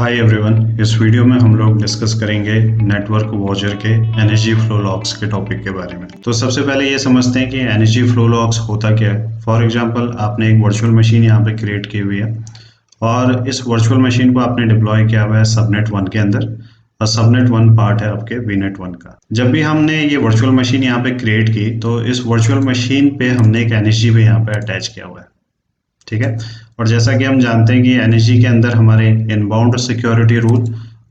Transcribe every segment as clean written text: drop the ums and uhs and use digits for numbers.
Hi everyone, इस video में हम लोग डिस्कस करेंगे नेटवर्क वॉचर के एनर्जी फ्लो लॉग्स के टॉपिक के बारे में। तो सबसे पहले ये समझते हैं कि एनर्जी फ्लो लॉग्स होता क्या है। फॉर एग्जांपल, आपने एक वर्चुअल मशीन यहाँ पे क्रिएट की हुई है और इस वर्चुअल मशीन को आपने डिप्लॉय किया हुआ है सबनेट 1 के अंदर, और सबनेट 1 पार्ट है आपके वीनेट 1 का। जब भी हमने ये वर्चुअल मशीन यहाँ पे क्रिएट की तो इस वर्चुअल मशीन पे हमने एक एनर्जी भी यहाँ पे अटैच किया हुआ है, ठीक है। और जैसा कि हम जानते हैं कि एनर्जी के अंदर हमारे इनबाउंड सिक्योरिटी रूल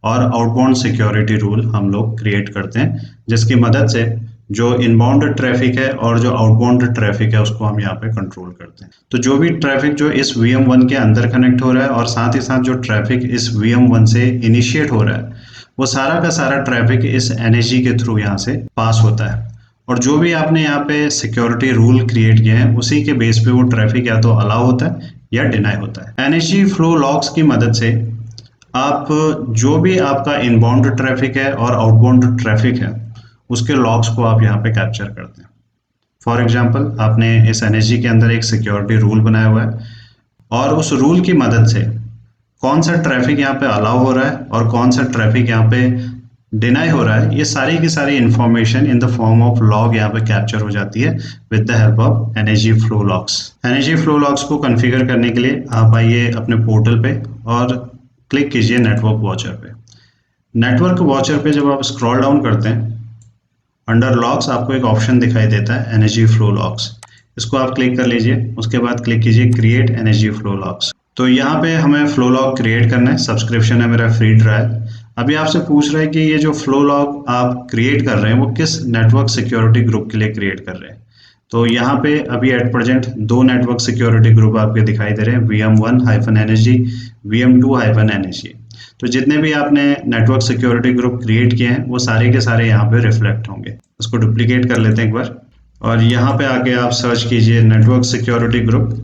और आउटबाउंड सिक्योरिटी रूल हम लोग क्रिएट करते हैं, जिसकी मदद से जो इनबाउंड ट्रैफिक है और जो आउटबाउंड ट्रैफिक है उसको हम यहाँ पे कंट्रोल करते हैं। तो जो भी ट्रैफिक जो इस VM1 के अंदर कनेक्ट हो रहा है और साथ ही साथ जो ट्रैफिक इस VM1 से इनिशिएट हो रहा है, वो सारा का सारा ट्रैफिक इस एनर्जी के थ्रू यहाँ से पास होता है। और जो भी आपने यहाँ पे सिक्योरिटी रूल क्रिएट किए हैं उसी के बेस पे वो ट्रैफिक या तो अलाउ होता है या डिनाई होता है। एनर्जी फ्लो लॉग्स की मदद से आप जो भी आपका इनबाउंड ट्रैफिक है और आउटबाउंड ट्रैफिक है उसके लॉग्स को आप यहाँ पे कैप्चर करते हैं। फॉर एग्जांपल, आपने इस एनर्जी के अंदर एक सिक्योरिटी रूल बनाया हुआ है और उस रूल की मदद से कौन सा ट्रैफिक यहाँ पे अलाउ हो रहा है और कौन सा ट्रैफिक यहाँ पे डिनाई हो रहा है, ये सारी की सारी information in the form of log यहाँ पे कैप्चर हो जाती है with the help of energy flow logs. Energy flow logs को कॉन्फ़िगर करने के लिए आप आइए अपने पोर्टल पे और क्लिक कीजिए नेटवर्क वॉचर पे। नेटवर्क वॉचर पे जब आप स्क्रॉल डाउन करते हैं, अंडर लॉग्स आपको एक ऑप्शन दिखाई देता है एनर्जी फ्लो लॉग्स। इसको आप क्लिक कर लीजिए, उसके बाद क्लिक कीजिए क्रिएट एनर्जी फ्लो लॉग्स। तो यहाँ पे हमें फ्लो लॉग क्रिएट करना है, सब्सक्रिप्शन है मेरा फ्री ट्रायल। अभी आपसे पूछ रहा है कि ये जो फ्लो लॉग आप क्रिएट कर रहे हैं वो किस नेटवर्क सिक्योरिटी ग्रुप के लिए क्रिएट कर रहे हैं। तो यहाँ पे अभी at present 2 network security group आपके दिखाई दे रहे हैं, VM1-NSG, VM2-NSG। तो जितने भी आपने नेटवर्क सिक्योरिटी ग्रुप क्रिएट किए हैं वो सारे के सारे यहाँ पे रिफ्लेक्ट होंगे। उसको डुप्लीकेट कर लेते हैं एक बार और यहाँ पे आके आप सर्च कीजिए नेटवर्क सिक्योरिटी ग्रुप।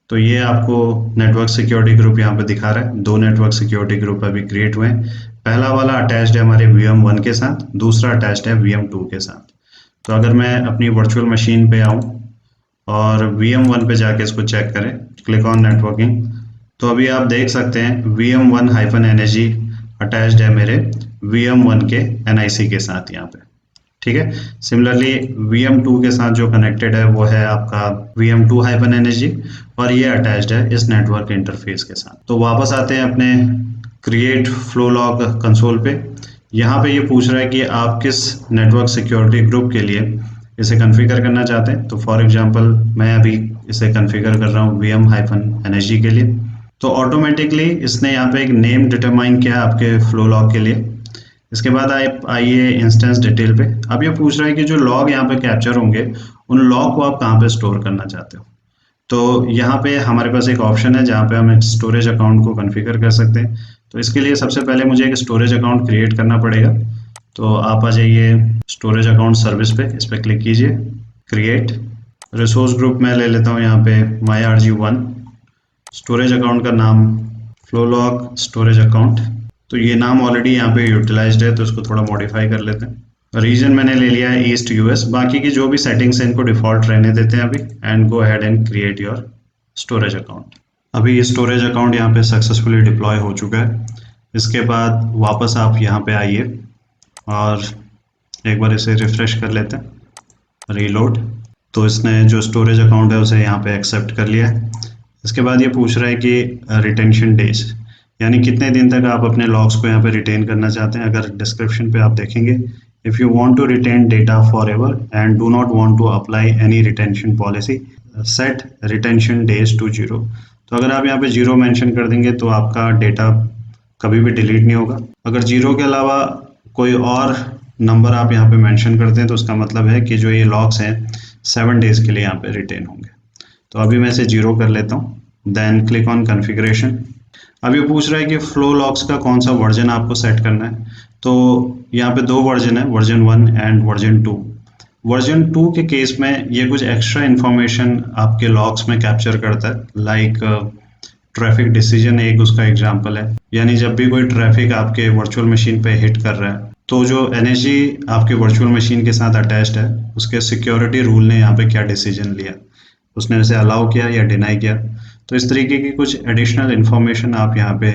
तो ये आपको नेटवर्क सिक्योरिटी ग्रुप यहाँ पे दिखा रहा है। 2 नेटवर्क सिक्योरिटी ग्रुप अभी क्रिएट हुए हैं। पहला वाला अटैच्ड है हमारे VM1 के साथ, दूसरा अटैच्ड है VM2 के साथ। तो अगर मैं अपनी वर्चुअल मशीन पे आऊँ और VM1 पे जाके इसको चेक करें, क्लिक ऑन नेटवर्किंग, तो अभी आप देख सकते हैं VM1-NSG अटैच्ड है मेरे VM1 के NIC के साथ यहाँ पे, ठीक है। सिमिलरली VM2 के साथ जो कनेक्टेड है वो है आपका VM2-NSG और ये अटैच्ड है इस नेटवर्क इंटरफेस के साथ। तो वापस आते हैं अपने क्रिएट फ्लो लॉग कंसोल पे। यहाँ पे ये पूछ रहा है कि आप किस नेटवर्क सिक्योरिटी ग्रुप के लिए इसे कॉन्फ़िगर करना चाहते हैं। तो फॉर एग्जांपल मैं अभी इसे कॉन्फ़िगर कर रहा हूँ VM-NSG के लिए। तो ऑटोमेटिकली इसने यहाँ पे एक नेम डिटरमाइन किया आपके फ्लो लॉग के लिए। इसके बाद आप आइए इंस्टेंस डिटेल पे। अब ये पूछ रहा है कि जो लॉग यहाँ पे कैप्चर होंगे उन लॉग को आप कहाँ पे स्टोर करना चाहते हो। तो यहाँ पे हमारे पास एक ऑप्शन है जहाँ पे हम एक स्टोरेज अकाउंट को कॉन्फ़िगर कर सकते हैं। तो इसके लिए सबसे पहले मुझे एक स्टोरेज अकाउंट क्रिएट करना पड़ेगा। तो आप आ जाइए स्टोरेज अकाउंट सर्विस पे, इस पर क्लिक कीजिए, क्रिएट रिसोर्स ग्रुप में ले लेता हूँ यहाँ पे MyRG1, स्टोरेज अकाउंट का नाम फ्लो लॉग स्टोरेज अकाउंट। तो ये नाम ऑलरेडी यहाँ पे यूटिलाइज्ड है तो इसको थोड़ा मॉडिफाई कर लेते हैं। रीजन मैंने ले लिया है ईस्ट US, बाकी की जो भी सेटिंग्स हैं इनको डिफॉल्ट रहने देते हैं अभी, and go ahead and create your storage account. अभी ये स्टोरेज अकाउंट यहाँ पे सक्सेसफुली डिप्लॉय हो चुका है। इसके बाद वापस आप यहाँ पे आइए और एक बार इसे रिफ्रेश कर लेते हैं, रीलोड। तो इसने जो स्टोरेज अकाउंट है उसे यहाँ पे एक्सेप्ट कर लिया है। इसके बाद ये पूछ रहा है कि रिटेंशन डेज, यानी कितने दिन तक आप अपने लॉग्स को यहाँ पे रिटेन करना चाहते हैं। अगर डिस्क्रिप्शन पे आप देखेंगे, if you want to retain data forever and do not want to apply any retention policy, set retention days to 0। तो अगर आप यहाँ पे 0 मेंशन कर देंगे तो आपका डेटा कभी भी डिलीट नहीं होगा। अगर 0 के अलावा कोई और नंबर आप यहाँ पे मेंशन करते हैं तो उसका मतलब है कि जो ये लॉग्स हैं 7 डेज के लिए यहाँ पे रिटेन होंगे। तो अभी मैं इसे 0 कर लेता हूँ, देन क्लिक ऑन कॉन्फ़िगरेशन। अब ये पूछ रहा है कि फ्लो लॉग्स का कौन सा वर्जन आपको सेट करना है। तो यहाँ पे 2 वर्जन है, वर्जन 1 एंड वर्जन 2। वर्जन 2 के केस में ये कुछ एक्स्ट्रा इन्फॉर्मेशन आपके लॉग्स में कैप्चर करता है, लाइक ट्रैफिक डिसीजन एक उसका एग्जांपल है। यानी जब भी कोई ट्रैफिक आपके वर्चुअल मशीन पे हिट कर रहा है तो जो एनर्जी आपके वर्चुअल मशीन के साथ अटैच्ड है उसके सिक्योरिटी रूल ने यहाँ पे क्या डिसीजन लिया, उसने उसे अलाउ किया या डिनाई किया। तो इस तरीके की कुछ एडिशनल इन्फॉर्मेशन आप यहाँ पे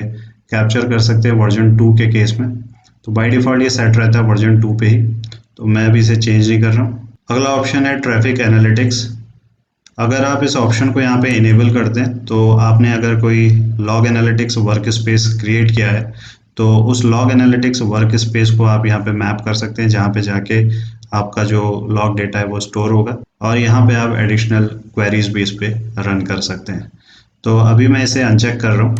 कैप्चर कर सकते हैं वर्जन 2 के केस में। तो बाय डिफ़ॉल्ट ये सेट रहता है वर्जन 2 पे ही, तो मैं अभी इसे चेंज नहीं कर रहा हूँ। अगला ऑप्शन है ट्रैफिक एनालिटिक्स। अगर आप इस ऑप्शन को यहाँ पे इनेबल कर दें तो आपने अगर कोई log analytics work space create किया है तो उस लॉग एनालिटिक्स वर्क स्पेस को आप यहाँ पे मैप कर सकते हैं, जहाँ पे जाके आपका जो लॉग डेटा है वो स्टोर होगा और यहाँ पे आप एडिशनल क्वेरीज भी इस पे रन कर सकते हैं। तो अभी मैं इसे अनचेक कर रहा हूँ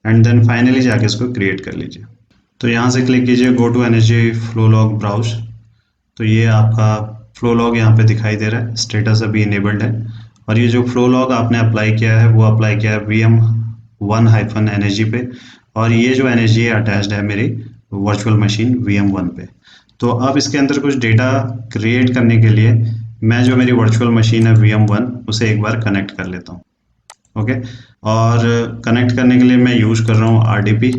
एंड देन फाइनली जाके इसको क्रिएट कर लीजिए। तो यहाँ से क्लिक कीजिए go to energy flow log browse. तो ये आपका फ्लो लॉग यहाँ पे दिखाई दे रहा है, स्टेटस अभी इनेबल्ड है। और ये जो फ्लो लॉग आपने अप्लाई किया है वो अप्लाई किया है VM1 एनर्जी पे, और ये जो एनर्जी है अटैच्ड है मेरी वर्चुअल मशीन VM1 पे। तो अब इसके अंदर कुछ डेटा क्रिएट करने के लिए मैं जो मेरी वर्चुअल मशीन है VM1 उसे एक बार कनेक्ट कर लेता हूँ। ओके, और कनेक्ट करने के लिए मैं यूज़ कर रहा हूँ RDP।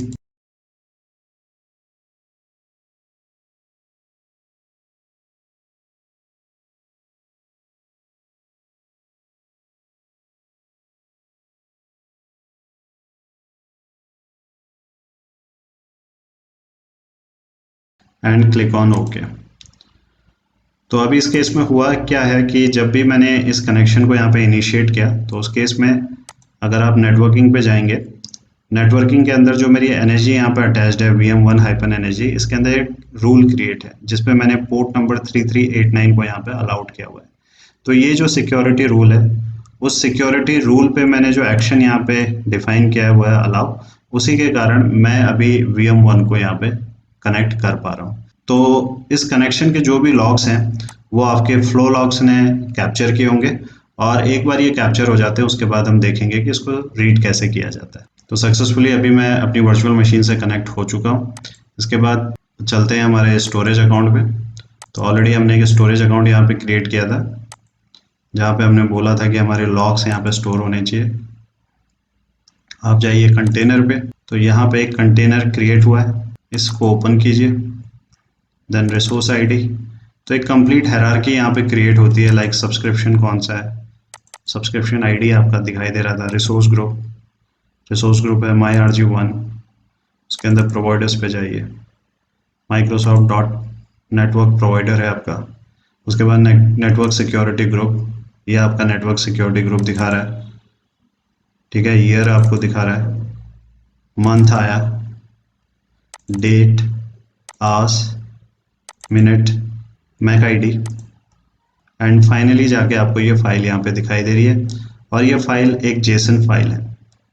And click on okay. तो अभी इस केस में हुआ क्या है कि जब भी मैंने इस कनेक्शन को यहाँ पे इनिशिएट किया तो उस केस में अगर आप नेटवर्किंग पे जाएंगे, नेटवर्किंग के अंदर जो मेरी एनर्जी यहाँ पे अटैच्ड है VM1 एनर्जी, इसके अंदर एक रूल क्रिएट है जिसपे मैंने पोर्ट नंबर 3389 को यहाँ पे अलाउड किया हुआ है। तो ये जो सिक्योरिटी रूल है, उस सिक्योरिटी रूल पे मैंने जो एक्शन यहाँ पे डिफाइन किया है वो है अलाउ, उसी के कारण मैं अभी VM1 को यहाँ पे कनेक्ट कर पा रहा हूँ। तो इस कनेक्शन के जो भी लॉग्स हैं वो आपके फ्लो लॉग्स ने कैप्चर किए होंगे, और एक बार ये कैप्चर हो जाते हैं उसके बाद हम देखेंगे कि इसको रीड कैसे किया जाता है। तो सक्सेसफुली अभी मैं अपनी वर्चुअल मशीन से कनेक्ट हो चुका हूँ। इसके बाद चलते हैं हमारे स्टोरेज अकाउंट पे। तो ऑलरेडी हमने एक स्टोरेज अकाउंट यहाँ पे क्रिएट किया था, जहाँ पे हमने बोला था कि हमारे लॉग्स यहाँ पे स्टोर होने चाहिए। आप जाइए कंटेनर पे, तो यहाँ पे एक कंटेनर क्रिएट हुआ है, इसको ओपन कीजिए। देन रिसोर्स आईडी, तो एक कंप्लीट हायरार्की यहाँ पे क्रिएट होती है, लाइक सब्सक्रिप्शन कौन सा है, सब्सक्रिप्शन आईडी आपका दिखाई दे रहा था। रिसोर्स ग्रुप है MyRG1, उसके अंदर प्रोवाइडर्स पे जाइए, माइक्रोसॉफ्ट डॉट नेटवर्क प्रोवाइडर है आपका। उसके बाद नेटवर्क सिक्योरिटी ग्रुप, ये आपका नेटवर्क सिक्योरिटी ग्रुप दिखा रहा है, ठीक है। ईयर आपको दिखा रहा है, मंथ आया, date, hours, minute, Mac ID, and finally जाके आपको ये फाइल यहाँ पे दिखाई दे रही है, और ये फाइल एक जेसन फाइल है।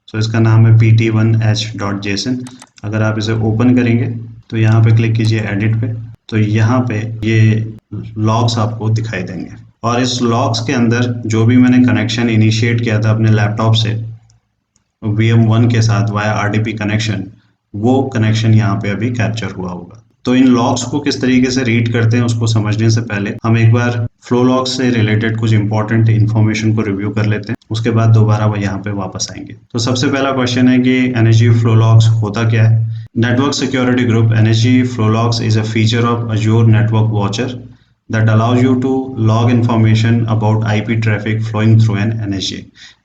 सो इसका नाम है pt1h.json। अगर आप इसे ओपन करेंगे तो यहाँ पे क्लिक कीजिए एडिट पे, तो यहाँ पे ये लॉग्स आपको दिखाई देंगे, और इस लॉग्स के अंदर जो भी मैंने कनेक्शन इनिशिएट किया था अपने लैपटॉप से VM1 के साथ वाया RDP कनेक्शन, वो कनेक्शन यहाँ पे अभी कैप्चर हुआ होगा। तो इन लॉग्स को किस तरीके से रीड करते हैं उसको समझने से पहले हम एक बार फ्लो लॉग्स से रिलेटेड कुछ इंपॉर्टेंट इन्फॉर्मेशन को रिव्यू कर लेते हैं, उसके बाद दोबारा वो यहाँ पे वापस आएंगे। तो सबसे पहला क्वेश्चन है कि एनर्जी फ्लो लॉग्स होता क्या है। Network security group energy flow logs is a feature of Azzur network watcher that allows you to log information about IP traffic flowing through an NSG।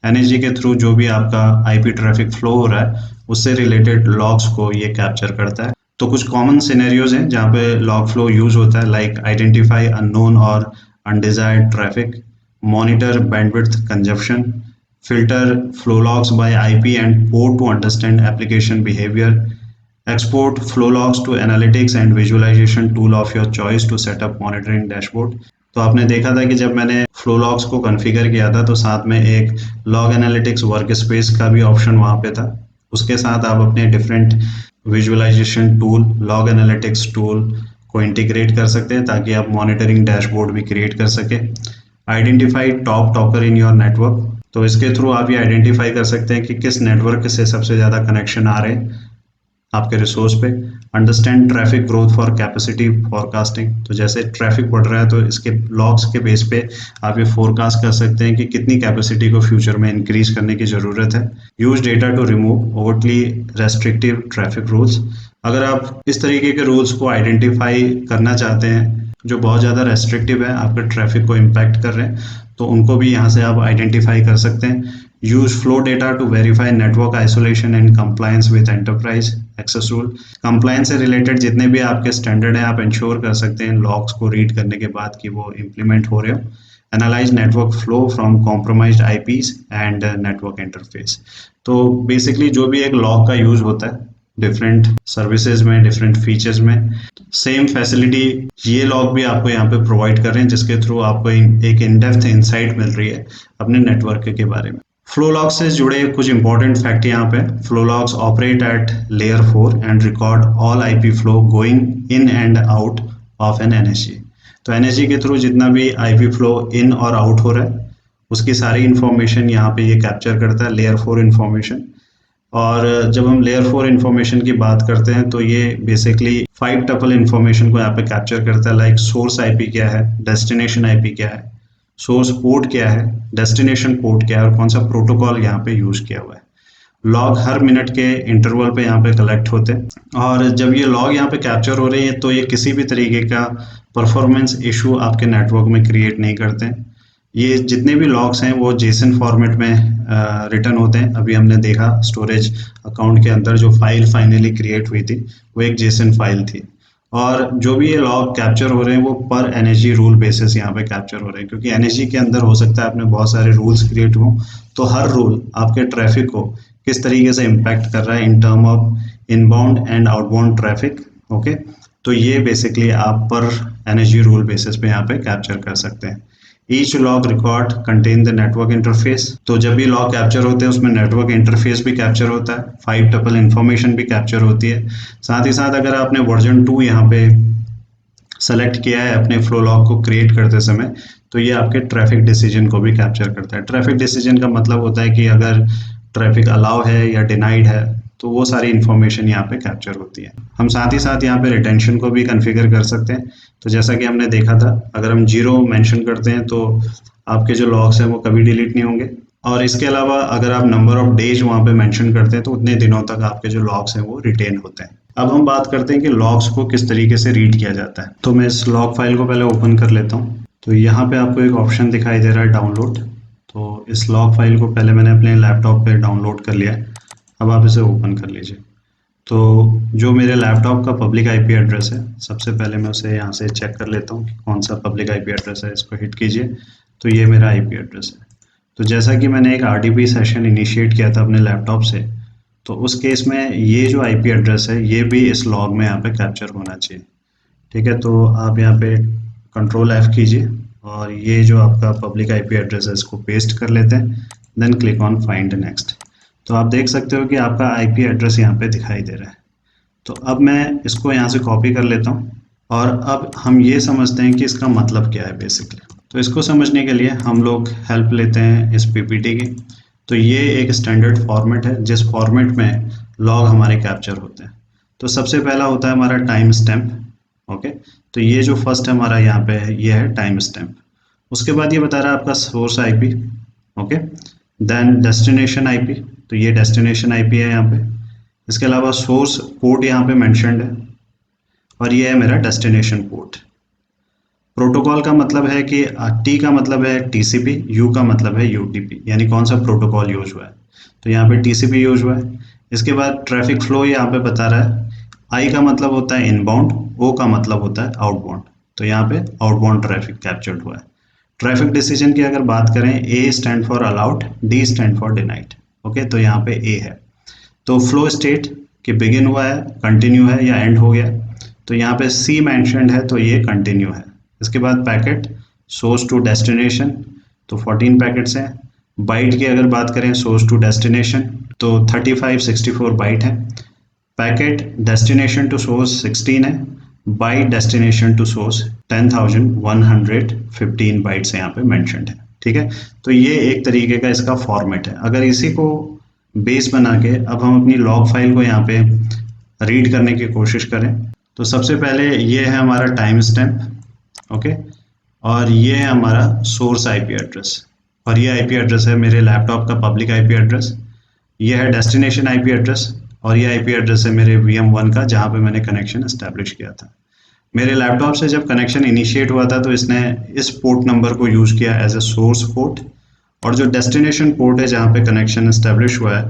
NSG के through जो भी आपका IP traffic flow हो रहा है उससे related logs को ये कैप्चर करता है। तो कुछ कॉमन सिनेरियोज हैं जहाँ पे लॉग फ्लो यूज होता है, लाइक आइडेंटिफाई अननोन और undesired traffic, monitor bandwidth consumption, filter flow logs by IP and port to understand application behavior, export flow logs to analytics and visualization tool of your choice to set up monitoring dashboard। तो आपने देखा था कि जब मैंने flow logs को configure किया था तो साथ में एक लॉग एनालिटिक्स वर्क स्पेस का भी ऑप्शन वहाँ पे था। उसके साथ आप अपने different visualisation tool, log analytics tool को इंटीग्रेट कर सकते हैं ताकि आप मॉनिटरिंग डैशबोर्ड भी क्रिएट कर सके। Identify top talker in your network, तो इसके थ्रू आप ये आइडेंटिफाई कर सकते हैं कि किस नेटवर्क से सबसे ज़्यादा कनेक्शन आ रहे हैं आपके रिसोर्स पे। Understand traffic growth for capacity forecasting, तो जैसे ट्रैफिक बढ़ रहा है तो इसके लॉग्स के बेस पे आप ये फोरकास्ट कर सकते हैं कि कितनी कैपेसिटी को फ्यूचर में इंक्रीज करने की ज़रूरत है। Use data to remove overtly restrictive traffic rules, अगर आप इस तरीके के रूल्स को आइडेंटिफाई करना चाहते हैं जो बहुत ज़्यादा रेस्ट्रिक्टिव है, आपके ट्रैफिक को इम्पैक्ट कर रहे हैं, तो उनको भी यहाँ से आप आइडेंटिफाई कर सकते हैं। use flow data to verify network isolation and compliance with enterprise access rule। compliance से related जितने भी आपके standard हैं आप ensure कर सकते हैं logs को read करने के बाद कि वो implement हो रहे हो। Analyze network flow from compromised IPs and network interface। तो basically जो भी एक log का use होता है डिफरेंट सर्विसेज में, डिफरेंट फीचर्स में, सेम फैसिलिटी ये लॉग भी आपको यहाँ पे प्रोवाइड कर रहे हैं, जिसके थ्रू आपको एक इन डेप्थ इंसाइट मिल रही है अपने नेटवर्क के बारे में। फ्लो लॉग से जुड़े कुछ इंपॉर्टेंट फैक्ट यहाँ पे, flow logs operate at layer 4 and record all IP flow going in and out of an NSG. तो एनएसजी के थ्रू जितना भी आईपी फ्लो इन और आउट हो रहा है उसकी सारी इंफॉर्मेशन यहाँ पे ये कैप्चर करता है, लेयर 4 इंफॉर्मेशन। और जब हम लेयर 4 इंफॉर्मेशन की बात करते हैं तो ये बेसिकली 5 टपल इंफॉर्मेशन को यहाँ पे कैप्चर करता है, लाइक सोर्स आईपी क्या है, डेस्टिनेशन आईपी क्या है, सोर्स पोर्ट क्या है, डेस्टिनेशन पोर्ट क्या है और कौन सा प्रोटोकॉल यहाँ पे यूज किया हुआ है। लॉग हर मिनट के इंटरवल पे यहाँ पे कलेक्ट होते हैं और जब ये लॉग यहाँ पे कैप्चर हो रहे हैं तो ये किसी भी तरीके का परफॉर्मेंस इशू आपके नेटवर्क में क्रिएट नहीं करते हैं। ये जितने भी लॉग्स हैं वो जेसन फॉर्मेट में रिटर्न होते हैं। अभी हमने देखा स्टोरेज अकाउंट के अंदर जो फाइल फाइनली क्रिएट हुई थी वो एक जेसन फाइल थी। और जो भी ये लॉग कैप्चर हो रहे हैं वो पर एनएसजी रूल बेसिस यहाँ पे कैप्चर हो रहे हैं, क्योंकि एनएसजी के अंदर हो सकता है आपने बहुत सारे रूल्स क्रिएट हो, तो हर रूल आपके ट्रैफिक को किस तरीके से इम्पैक्ट कर रहा है in term of inbound and outbound traffic. Okay, तो ये बेसिकली आप पर एनएसजी रूल बेसिस पे यहाँ पे कैप्चर कर सकते हैं। Each log record contain the network interface. तो जब भी लॉग कैप्चर होते हैं उसमें नेटवर्क इंटरफेस भी कैप्चर होता है, 5 टपल इंफॉर्मेशन भी कैप्चर होती है। साथ ही साथ अगर आपने वर्जन 2 यहाँ पे सेलेक्ट किया है अपने फ्लो लॉग को क्रिएट करते समय तो ये आपके ट्रैफिक डिसीजन को भी कैप्चर करता है। ट्रैफिक डिसीजन का मतलब होता है कि अगर ट्रैफिक अलाउ है या डिनाइड है तो वो सारी इन्फॉर्मेशन यहाँ पे कैप्चर होती है। हम साथ ही साथ यहाँ पे रिटेंशन को भी कॉन्फ़िगर कर सकते हैं। तो जैसा कि हमने देखा था, अगर हम 0 मेंशन करते हैं तो आपके जो लॉग्स हैं वो कभी डिलीट नहीं होंगे। और इसके अलावा अगर आप नंबर ऑफ डेज वहाँ पे मेंशन करते हैं तो उतने दिनों तक आपके जो लॉग्स हैं वो रिटेन होते हैं। अब हम बात करते हैं कि लॉग्स को किस तरीके से रीड किया जाता है। तो मैं इस लॉग फाइल को पहले ओपन कर लेता हूँ। तो यहाँ पे आपको एक ऑप्शन दिखाई दे रहा है डाउनलोड। तो इस लॉग फाइल को पहले मैंने अपने लैपटॉप पे डाउनलोड कर लिया है। अब आप इसे ओपन कर लीजिए। तो जो मेरे लैपटॉप का पब्लिक आईपी एड्रेस है, सबसे पहले मैं उसे यहाँ से चेक कर लेता हूँ कि कौन सा पब्लिक आईपी एड्रेस है। इसको हिट कीजिए तो ये मेरा आईपी एड्रेस है। तो जैसा कि मैंने एक आरडीपी सेशन इनिशिएट किया था अपने लैपटॉप से, तो उस केस में ये जो आईपी एड्रेस है ये भी इस लॉग में यहाँ पे कैप्चर होना चाहिए। ठीक है, तो आप यहाँ पे कंट्रोल F कीजिए और ये जो आपका पब्लिक आईपी एड्रेस है इसको पेस्ट कर लेते हैं, then click on find next. तो आप देख सकते हो कि आपका आईपी एड्रेस यहाँ पे दिखाई दे रहा है। तो अब मैं इसको यहाँ से कॉपी कर लेता हूँ और अब हम ये समझते हैं कि इसका मतलब क्या है बेसिकली। तो इसको समझने के लिए हम लोग हेल्प लेते हैं इस पीपीटी की। तो ये एक स्टैंडर्ड फॉर्मेट है जिस फॉर्मेट में लॉग हमारे कैप्चर होते हैं। तो सबसे पहला होता है हमारा टाइम स्टैम्प। ओके, तो ये जो फर्स्ट हमारा यहाँ पे है ये है टाइम स्टैम्प। उसके बाद ये बता रहा है आपका source IP. Okay, then destination IP, तो ये डेस्टिनेशन आईपी है यहाँ पे। इसके अलावा सोर्स पोर्ट यहाँ पे मेंशन्ड है और ये है मेरा डेस्टिनेशन पोर्ट। प्रोटोकॉल का मतलब है कि टी का मतलब है टीसीपी, यू का मतलब है यूटीपी, यानी कौन सा प्रोटोकॉल यूज हुआ है। तो यहाँ पे टीसीपी यूज हुआ है। इसके बाद ट्रैफिक फ्लो यहाँ पे बता रहा है। आई का मतलब होता है इनबाउंड, ओ का मतलब होता है आउटबाउंड। तो यहाँ पे आउटबाउंड ट्रैफिक कैप्चर्ड हुआ है। ट्रैफिक डिसीजन की अगर बात करें, A stand for allowed, D stand for denied. Okay, तो यहाँ पे ए है। तो फ्लो स्टेट कि बिगिन हुआ है, कंटिन्यू है या एंड हो गया। तो यहाँ पे सी मेंशन्ड है तो ये कंटिन्यू है। इसके बाद पैकेट सोर्स टू डेस्टिनेशन, तो 14 पैकेट्स हैं। बाइट की अगर बात करें सोर्स टू डेस्टिनेशन तो 3564 बाइट है। पैकेट डेस्टिनेशन टू सोर्स 16 है। Byte destination to source 10,115 bytes यहाँ पे मेंशन्ड है। ठीक है, तो ये एक तरीके का इसका फॉर्मेट है। अगर इसी को बेस बना के अब हम अपनी लॉग फाइल को यहाँ पे रीड करने की कोशिश करें तो सबसे पहले ये है हमारा टाइम स्टैम्प। ओके, और ये है हमारा सोर्स आईपी एड्रेस और ये आईपी एड्रेस है मेरे लैपटॉप का पब्लिक आईपी एड्रेस। ये है डेस्टिनेशन आईपी एड्रेस और ये आईपी एड्रेस है मेरे VM1 का जहाँ पे मैंने कनेक्शन एस्टेब्लिश किया था। मेरे लैपटॉप से जब कनेक्शन इनिशिएट हुआ था तो इसने इस पोर्ट नंबर को यूज़ किया एज ए सोर्स पोर्ट और जो डेस्टिनेशन पोर्ट है जहाँ पे कनेक्शन एस्टेब्लिश हुआ है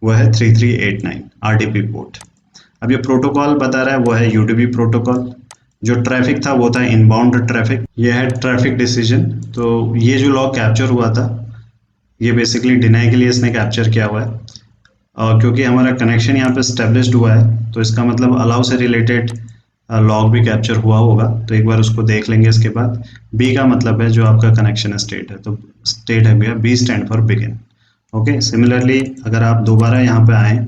वो है 3389 आरडीपी पोर्ट। अब ये प्रोटोकॉल बता रहा है वो है यूडीपी प्रोटोकॉल। जो ट्रैफिक था वो था इनबाउंड ट्रैफिक, ये है ट्रैफिक डिसीजन। तो ये जो लॉग कैप्चर हुआ था ये बेसिकली डिनाई के लिए इसने कैप्चर किया हुआ है, और क्योंकि हमारा कनेक्शन यहाँ पे स्टेब्लिश्ड हुआ है तो इसका मतलब अलाउ से रिलेटेड लॉग भी कैप्चर हुआ होगा। तो एक बार उसको देख लेंगे। इसके बाद बी का मतलब है जो आपका कनेक्शन स्टेट है, तो स्टेट है भैया B stand for begin. Okay, similarly अगर आप दोबारा यहाँ पे आएँ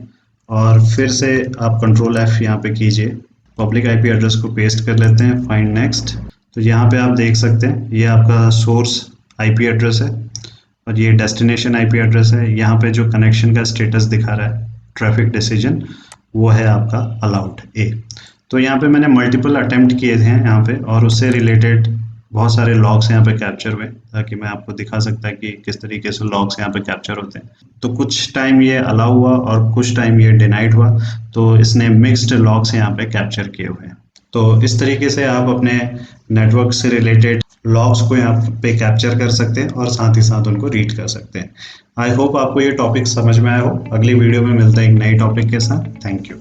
और फिर से आप कंट्रोल एफ यहाँ पे कीजिए, पब्लिक आईपी एड्रेस को पेस्ट कर लेते हैं, फाइंड नेक्स्ट। तो यहाँ पे आप देख सकते हैं ये आपका सोर्स आईपी एड्रेस है और ये डेस्टिनेशन आईपी एड्रेस है। यहाँ पे जो कनेक्शन का स्टेटस दिखा रहा है ट्रैफिक डिसीजन वो है आपका अलाउड ए। तो यहाँ पे मैंने मल्टीपल अटेम्प्ट किए थे यहाँ पे और उससे रिलेटेड बहुत सारे लॉग्स यहाँ पे कैप्चर हुए, ताकि मैं आपको दिखा सकता है कि किस तरीके से लॉग्स यहाँ पे कैप्चर होते हैं। तो कुछ टाइम ये अलाउ हुआ और कुछ टाइम ये डिनाइड हुआ, तो इसने मिक्स्ड लॉग्स यहाँ पे कैप्चर किए हुए हैं। तो इस तरीके से आप अपने नेटवर्क से रिलेटेड लॉग्स को यहाँ पे कैप्चर कर सकते हैं और साथ ही साथ उनको रीड कर सकते हैं। आई होप आपको ये टॉपिक समझ में आया हो। अगली वीडियो में मिलते हैं एक नई टॉपिक के साथ। Thank you.